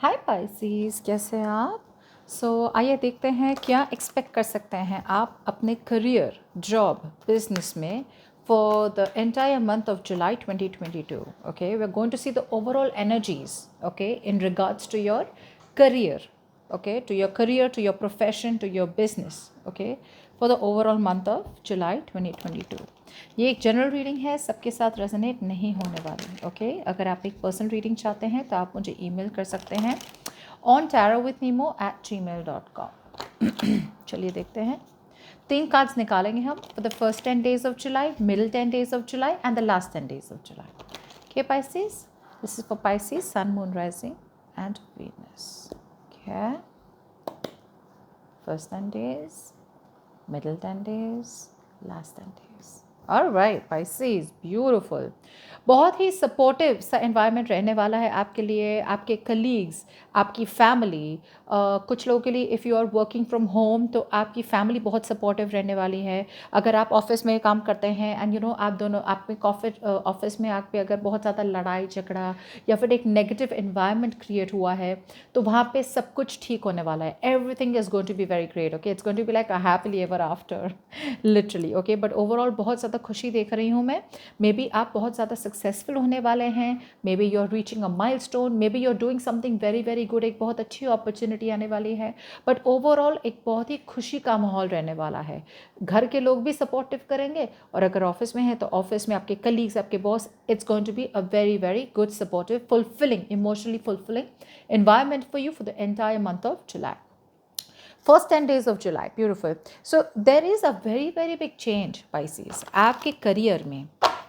हाय Pisces, कैसे हैं आप? आइए देखते हैं क्या एक्सपेक्ट कर सकते हैं आप अपने करियर, जॉब, बिजनेस में for the entire month of July 2022. Okay, we are going to see the overall energies, okay, in regards to your career, okay, to your career, to your profession, to your business, okay, for the overall month of July 2022. ये एक general reading है, सबके साथ resonate नहीं होने वाली. Okay, अगर आप एक पर्सनल रीडिंग चाहते हैं तो आप मुझे ईमेल कर सकते हैं on tarotwithnemo@gmail.com. चलिए देखते हैं. 3 कार्ड्स निकालेंगे हम for the first 10 days of July, middle 10 days of July and the last 10 days of July. Okay, Pisces, this is for Pisces, Sun, Moon, Rising and Venus. Okay, first 10 days, middle 10 days, last 10 days. All right, Pisces, beautiful. बहुत ही supportive सा environment रहने वाला है आपके लिए, आपके colleagues, आपकी family. कुछ लोगों के लिए if you are working from home तो आपकी फैमिली बहुत सपोर्टिव रहने वाली है. अगर आप ऑफिस में काम करते हैं एंड यू नो आप दोनों आप में ऑफिस में आप पे अगर बहुत ज़्यादा लड़ाई झगड़ा या फिर एक नेगेटिव एनवायरनमेंट क्रिएट हुआ है तो वहाँ पे सब कुछ ठीक होने वाला है. Everything is going to be very great. Okay, it's going to be like a happily ever after, literally. Okay, but overall बहुत ज़्यादा खुशी देख रही हूँ मैं. मे बी आप बहुत ज़्यादा सक्सेसफुल होने वाले हैं. Maybe you are reaching a milestone, maybe you are doing something very very good. एक बहुत अच्छी अपॉर्चुनिटी आने वाली है. बट ओवरऑल एक बहुत ही खुशी का माहौल रहने वाला है. घर के लोग भी सपोर्टिव करेंगे और अगर ऑफिस में है तो ऑफिस में आपके कलीग्स, आपके boss, it's going to be a very very good, supportive, fulfilling, emotionally fulfilling environment for you for the entire month of July. First 10 days of July, beautiful. So there is a very very big change, Pisces. आपके career में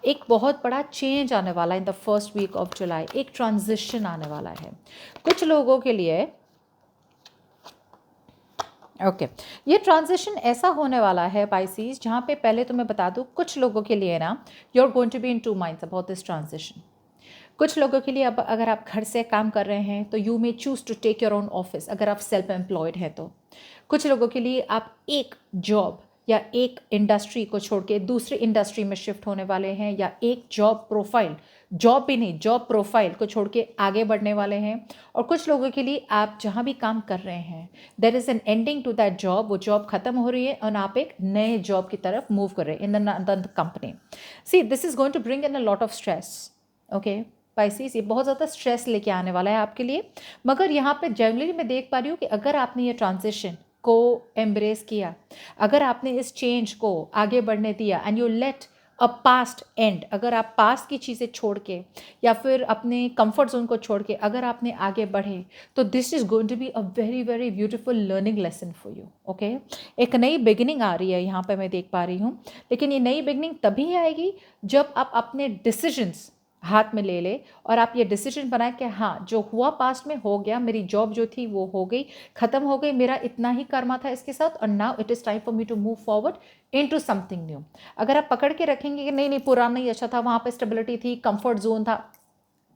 एक बहुत बड़ा change आने वाला है in the first week of July. एक transition आने वाला है कुछ लोगों के लिए. ओके, ये ट्रांजिशन ऐसा होने वाला है पाइसीज जहाँ पे पहले तो मैं बता दूँ कुछ लोगों के लिए ना, you are going to be in 2 minds about this transition. कुछ लोगों के लिए अब अगर आप घर से काम कर रहे हैं तो you may choose to take your own office अगर आप सेल्फ एम्प्लॉयड हैं तो. कुछ लोगों के लिए आप एक जॉब या एक इंडस्ट्री को छोड़ के दूसरी इंडस्ट्री में शिफ्ट होने वाले हैं या एक जॉब प्रोफाइल, जॉब भी नहीं, जॉब प्रोफाइल को छोड़ के आगे बढ़ने वाले हैं. और कुछ लोगों के लिए आप जहाँ भी काम कर रहे हैं there is an ending to that job. वो जॉब खत्म हो रही है और आप एक नए जॉब की तरफ मूव कर रहे हैं in the company. See, this is going to bring in a lot of stress. Okay Pisces, ये बहुत ज़्यादा स्ट्रेस लेके आने वाला है आपके लिए. मगर यहाँ पे जनरली मैं देख पा रही हूँ कि अगर आपने ये ट्रांजिशन को एम्ब्रेस किया, अगर आपने इस चेंज को आगे बढ़ने दिया and you let a past and, अगर आप पास्ट की चीज़ें छोड़ के या फिर अपने कंफर्ट जोन को छोड़ के अगर आपने आगे बढ़े तो this is going to be a very very beautiful learning lesson for you. Okay, एक नई बिगिनिंग आ रही है यहाँ पे मैं देख पा रही हूँ. लेकिन ये नई बिगिनिंग तभी आएगी जब आप अपने डिसीजंस हाथ में ले ले और आप ये डिसीजन बनाए कि हाँ, जो हुआ पास्ट में हो गया, मेरी जॉब जो थी वो हो गई, ख़त्म हो गई, मेरा इतना ही कर्मा था इसके साथ और now it is time for me to move forward into something new. अगर आप पकड़ के रखेंगे कि नहीं नहीं पुराना ही अच्छा था, वहाँ पे स्टेबिलिटी थी, कंफर्ट जोन था,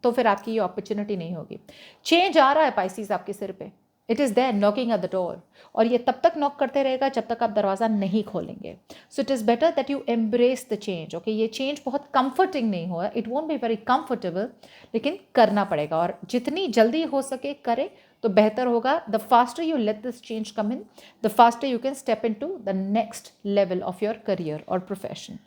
तो फिर आपकी ये अपॉर्चुनिटी नहीं होगी. चेंज आ रहा है पाइसीज आपके सिर पे. It is there knocking at the door और ये तब तक नॉक करते रहेगा जब तक आप दरवाज़ा नहीं खोलेंगे. So it is better that you embrace the change. Okay, ये चेंज बहुत कंफर्टिंग नहीं हुआ, it won't be very comfortable, लेकिन करना पड़ेगा और जितनी जल्दी हो सके करें तो बेहतर होगा. The faster you let this change come in, the faster you can step in to the next level of your career और प्रोफेशन.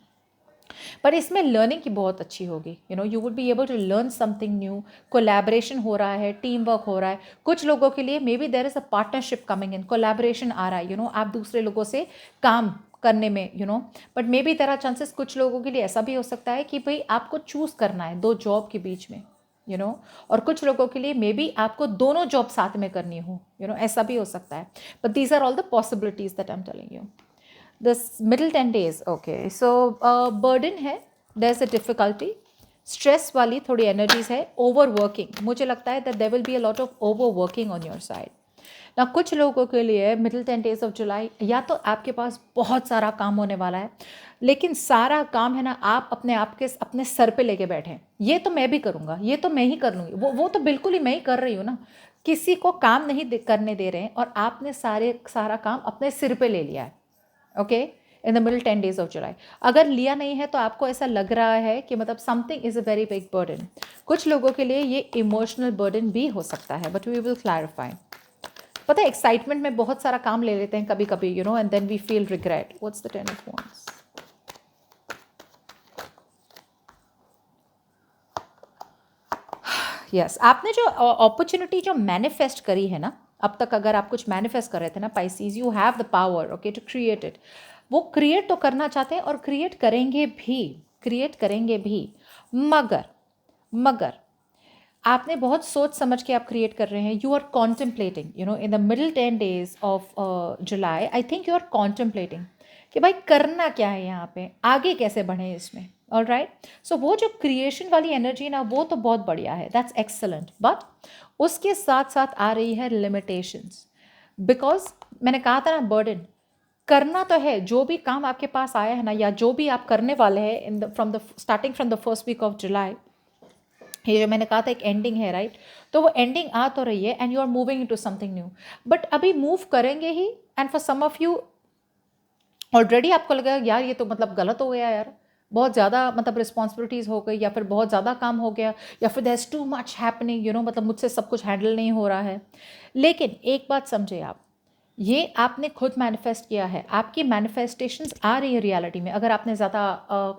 पर इसमें लर्निंग की बहुत अच्छी होगी. You would be able to learn something new. Collaboration हो रहा है, टीम वर्क हो रहा है. कुछ लोगों के लिए maybe there is a partnership coming in, collaboration आ रहा है. आप दूसरे लोगों से काम करने में but maybe there are chances कुछ लोगों के लिए ऐसा भी हो सकता है कि भाई आपको चूज़ करना है 2 जॉब के बीच में. और कुछ लोगों के लिए मे बी आपको दोनों जॉब साथ में करनी हो. ऐसा भी हो सकता है. But these are all the possibilities that I am telling you. This middle 10 days, okay. So burden है, there is a difficulty, stress वाली थोड़ी एनर्जीज है. ओवर वर्किंग, मुझे लगता है that there will be a lot of over working on your side. ना कुछ लोगों के लिए मिडिल 10 days ऑफ जुलाई या तो आपके पास बहुत सारा काम होने वाला है, लेकिन सारा काम है ना आप अपने सर पे लेके बैठे. ये तो मैं भी करूँगा, ये तो मैं ही कर लूँगी, वो तो बिल्कुल ही मैं ही कर रही हूँ ना. किसी को काम नहीं करने दे रहे हैं और आपने सारा काम अपने सिर पे ले लिया है. Okay, in the middle 10 days of जुलाई। अगर लिया नहीं है तो आपको ऐसा लग रहा है कि मतलब something is a very big burden. कुछ लोगों के लिए ये इमोशनल बर्डन भी हो सकता है, बट वी विल क्लैरिफाई। पता है एक्साइटमेंट में बहुत सारा काम ले लेते हैं कभी कभी, you know, and then we feel regret. What's the 10 of wands? Yes, आपने जो अपॉर्चुनिटी जो मैनिफेस्ट करी है ना, अब तक अगर आप कुछ मैनिफेस्ट कर रहे थे ना Pisces, you have the power okay to create it. वो क्रिएट तो करना चाहते हैं और क्रिएट करेंगे भी, क्रिएट करेंगे भी, मगर मगर आपने बहुत सोच समझ के आप क्रिएट कर रहे हैं। You are contemplating, you know, in the middle 10 days of July, I think you are contemplating कि भाई करना क्या है यहाँ पे, आगे कैसे बढ़े इसमें। ऑल राइट, सो वो जो क्रिएशन वाली एनर्जी ना, वो तो बहुत बढ़िया है, दैट्स एक्सलेंट, बट उसके साथ साथ आ रही है लिमिटेशंस। बिकॉज मैंने कहा था ना, बर्डन करना तो है, जो भी काम आपके पास आया है ना, या जो भी आप करने वाले हैं in the from the starting from the first week of July, ये जो मैंने कहा था एक एंडिंग है, राइट? तो वो एंडिंग आ तो रही है and you are moving into something new, but अभी मूव करेंगे ही। And for some of you already आपको लगा यार ये तो मतलब गलत हो गया यार, बहुत ज़्यादा मतलब रिस्पॉन्सिबिलिटीज़ हो गई, या फिर बहुत ज़्यादा काम हो गया, या फिर there is too much happening, you know, मतलब मुझसे सब कुछ हैंडल नहीं हो रहा है। लेकिन एक बात समझे आप, ये आपने खुद मैनिफेस्ट किया है, आपकी मैनिफेस्टेशंस आ रही है रियलिटी में। अगर आपने ज़्यादा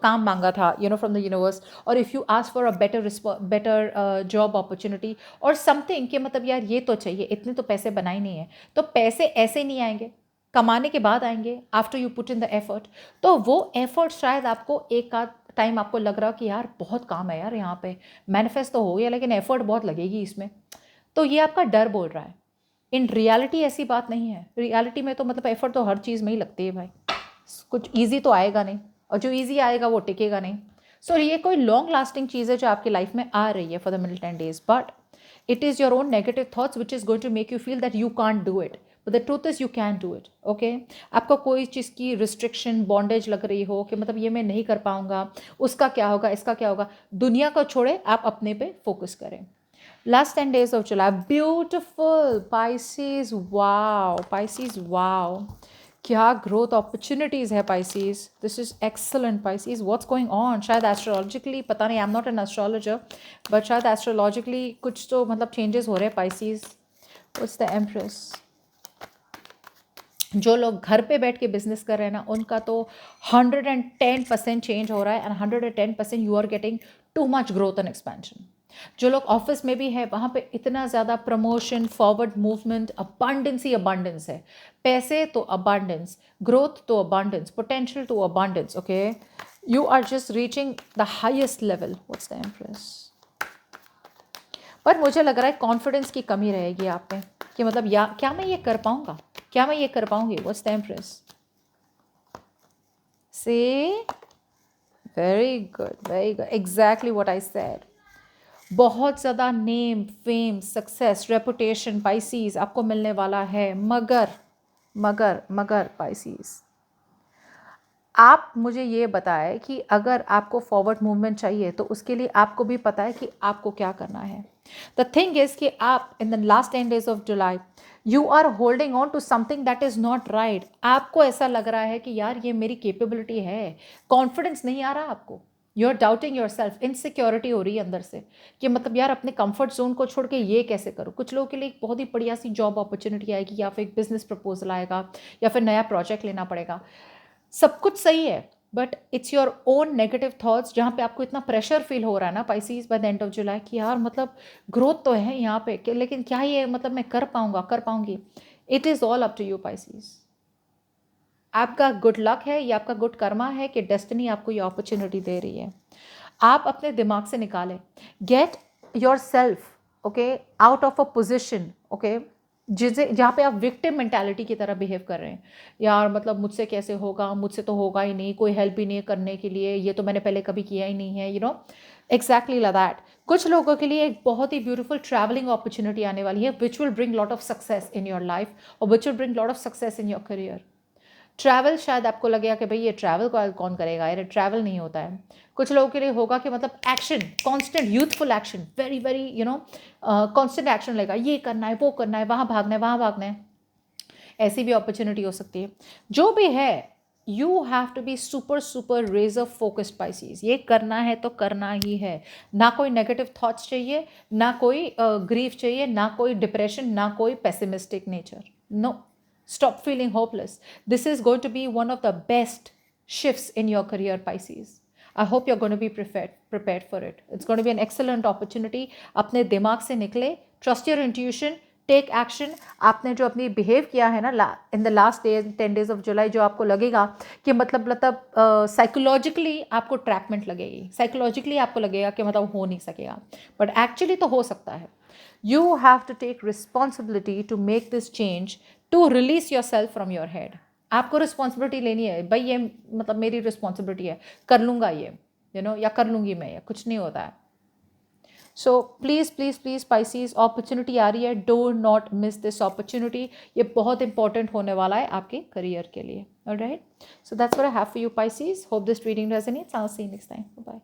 काम मांगा था, you know, from the universe, और if you ask for a better job opportunity और समथिंग, कि मतलब यार ये तो चाहिए, इतने तो पैसे बनाए नहीं है, तो पैसे ऐसे नहीं आएंगे, कमाने के बाद आएंगे, after you put in the effort. तो वो एफर्ट शायद आपको एक आध टाइम आपको लग रहा कि यार बहुत काम है यार यहाँ पे, मैनिफेस्ट तो हो गया लेकिन एफर्ट बहुत लगेगी इसमें, तो ये आपका डर बोल रहा है। इन रियलिटी ऐसी बात नहीं है, रियलिटी में तो मतलब एफर्ट तो हर चीज़ में ही लगती है भाई, कुछ ईजी तो आएगा नहीं, और जो ईजी आएगा वो टिकेगा नहीं। सो ये कोई लॉन्ग लास्टिंग चीज़ है जो आपकी लाइफ में आ रही है for the middle 10 days, but it is your own negative thoughts which is going to make you feel that you can't do it, but the truth is you can do it. Okay, आपको कोई चीज़ की restriction bondage लग रही हो कि मतलब ये मैं नहीं कर पाऊंगा, उसका क्या होगा, इसका क्या होगा, दुनिया को छोड़े, आप अपने पे फोकस करें। Last 10 days of July, beautiful Pisces, wow, Pisces, wow. क्या growth opportunities है Pisces, this is excellent Pisces, what's going on? शायद astrologically, पता नहीं, I'm not an astrologer, but शायद astrologically कुछ तो मतलब changes हो रहे हैं Pisces. What's the Empress? जो लोग घर पे बैठ के बिजनेस कर रहे हैं ना, उनका तो 110% चेंज हो रहा है, and 110% you are getting too much growth and expansion. जो लोग ऑफिस में भी है, वहाँ पे इतना ज़्यादा प्रमोशन, फॉरवर्ड मूवमेंट, अबांडेंस ही अबांडेंस है, पैसे तो अबांडेंस, ग्रोथ तो अबांडेंस, पोटेंशियल तो abundance. Okay, you are just reaching the highest level. What's the empress? पर मुझे लग रहा है कॉन्फिडेंस की कमी रहेगी आप में, कि मतलब या क्या मैं ये कर पाऊंगा, क्या मैं ये कर पाऊंगी। What's the empress? Say very good, very good, exactly what I said. बहुत ज़्यादा name, fame, success, reputation pisces आपको मिलने वाला है, मगर मगर मगर पाइसीज, आप मुझे ये बताएं कि अगर आपको फॉरवर्ड मूवमेंट चाहिए तो उसके लिए आपको भी पता है कि आपको क्या करना है। द थिंग इज़ कि आप in the last 10 days of July you are holding on to something that is not right. आपको ऐसा लग रहा है कि यार ये मेरी कैपेबिलिटी है, कॉन्फिडेंस नहीं आ रहा आपको, you are doubting yourself, insecurity हो रही है अंदर से कि मतलब यार अपने कंफर्ट जोन को छोड़ के ये कैसे करूँ। कुछ लोगों के लिए एक बहुत ही बढ़िया सी जॉब अपॉर्चुनिटी आएगी, या फिर एक बिजनेस प्रपोजल आएगा, या फिर नया प्रोजेक्ट लेना पड़ेगा, सब कुछ सही है, but it's your own negative thoughts जहाँ पे आपको इतना प्रेशर फील हो रहा है ना Pisces by the end of July, कि यार मतलब ग्रोथ तो है यहाँ पे लेकिन क्या ये मतलब मैं कर पाऊंगा, कर पाऊंगी। It is all up to you Pisces. आपका गुड लक है, ये आपका गुड कर्मा है कि डेस्टिनी आपको ये अपॉर्चुनिटी दे रही है। आप अपने दिमाग से निकालें, get your self okay out of a position, okay, जिसे जहाँ पे आप विक्टिम मेंटालिटी की तरह बिहेव कर रहे हैं। यार मतलब मुझसे कैसे होगा, मुझसे तो होगा ही नहीं, कोई हेल्प ही नहीं है करने के लिए, ये तो मैंने पहले कभी किया ही नहीं है, you know, exactly like that. कुछ लोगों के लिए एक बहुत ही ब्यूटीफुल ट्रैवलिंग अपॉर्चुनिटी आने वाली है, which will bring lot of success in your life, और which will bring lot of success in your career. Travel, शायद आपको लगेगा कि भाई ये ट्रैवल कौन करेगा यार, ट्रैवल नहीं होता है। कुछ लोगों के लिए होगा कि मतलब action, constant youthful action, very very you know constant action लगेगा, ये करना है, वो करना है, वहाँ भागना है, वहाँ भागना है। ऐसी भी अपॉर्चुनिटी हो सकती है। जो भी है, you have to be super razor focused Pisces. ये करना है तो करना ही है, ना कोई नेगेटिव थॉट्स चाहिए, ना कोई ग्रीफ चाहिए, ना कोई डिप्रेशन, ना कोई pessimistic nature. No, stop feeling hopeless. This is going to be one of the best shifts in your career, Pisces. I hope you're going to be prepared for it. It's going to be an excellent opportunity. अपने दिमाग से निकले, trust your intuition, take action. आपने जो अपनी behave किया है ना in the last 10 days of July, जो आपको लगेगा कि मतलब साइकोलॉजिकली आपको ट्रैकमेंट लगेगी, साइकोलॉजिकली आपको लगेगा कि मतलब हो नहीं सकेगा, बट एक्चुअली तो हो सकता है। You have to take responsibility to make this change, to release yourself from your head. आपको रिस्पॉन्सिबिलिटी लेनी है, भाई ये मतलब मेरी रिस्पॉन्सिबिलिटी है, कर लूँगा ये, या कर लूँगी मैं, ये कुछ नहीं होता है। So please please please pisces, opportunity आ रही है, do not miss this opportunity. ये बहुत इंपॉर्टेंट होने वाला है आपके करियर के लिए। Alright, so that's what I have for you Pisces. Hope this reading resonates. I will see you next time. Bye.